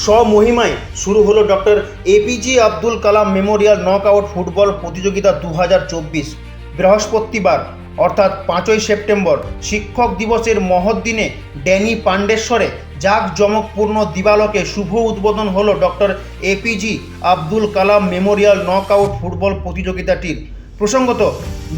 স্বমহিমায় শুরু হলো doctor APJ Abdul Kalam Memorial knockout football প্রতিযোগিতা 2024। বৃহস্পতিবার অর্থাৎ 5ই সেপ্টেম্বর শিক্ষক দিবসের মহৎ দিনে ড্যানি পাণ্ডেশ্বরে জাঁকজমকপূর্ণ দিবালোকে শুভ উদ্বোধন হলো doctor APJ Abdul Kalam Memorial knockout football প্রতিযোগিতাটির। প্রসঙ্গত,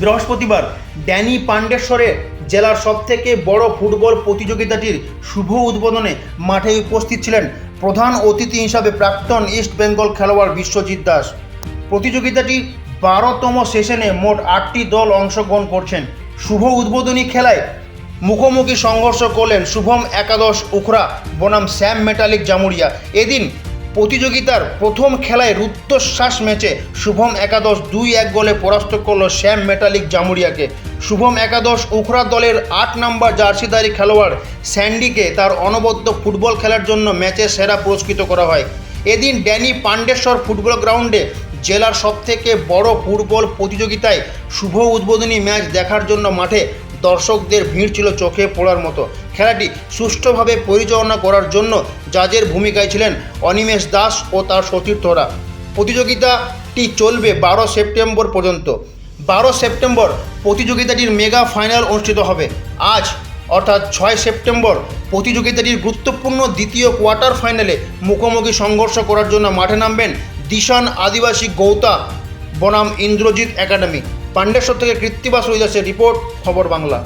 বৃহস্পতিবার ড্যানি পাণ্ডেশ্বরে জেলার সবথেকে বড় ফুটবল প্রতিযোগিতাটির শুভ উদ্বোধনে মাঠে উপস্থিত ছিলেন প্রধান অতিথি হিসাবে প্রাক্তন ইস্ট বেঙ্গল খেলোয়াড় বিশ্বজিৎ দাস। প্রতিযোগিতাটির 12তম সেশনে মোট 8টি দল অংশগ্রহণ করছেন। শুভ উদ্বোধনী খেলায় মুখোমুখি সংঘর্ষ করলেন শুভম একাদশ উখরা বনাম শ্যাম মেটালিক জামুরিয়া। এদিন প্রতিযোগিতার প্রথম খেলায় রুদ্ধশ্বাস ম্যাচে শুভম একাদশ 2-1 গোলে পরাস্ত করল শ্যাম মেটালিক জামুরিয়াকে। শুভম একাদশ উখরা দলের 8 নম্বর জার্সিধারী খেলোয়াড় স্যান্ডিকে তার অনবদ্য ফুটবল খেলার জন্য ম্যাচে সেরা পুরস্কৃত করা হয়। এদিন ড্যানি পাণ্ডেশ্বর ফুটবল গ্রাউন্ডে জেলার সবথেকে বড় ফুটবল প্রতিযোগিতায় শুভ উদ্বোধনী ম্যাচ দেখার জন্য মাঠে দর্শকদের ভিড় ছিল চোখে পড়ার মতো। খেলাটি সুষ্ঠুভাবে পরিচালনা করার জন্য জাজের ভূমিকায় ছিলেন অনিমেষ দাস ও তার সতীর্থরা। প্রতিযোগিতাটি চলবে 12 সেপ্টেম্বর পর্যন্ত। 12 সেপ্টেম্বর প্রতিযোগিতাটির মেগা ফাইনাল অনুষ্ঠিত হবে। আজ অর্থাৎ 6 সেপ্টেম্বর প্রতিযোগিতাটির গুরুত্বপূর্ণ দ্বিতীয় কোয়ার্টার ফাইনালে মুখোমুখি সংঘর্ষ করার জন্য মাঠে নামবেন দিশান আদিবাসী গৌতা বনাম ইন্দ্রজিৎ একাডেমি। পাণ্ডেশ্বর থেকে কৃত্তিবাস রবিদাসের রিপোর্ট, খবর বাংলা।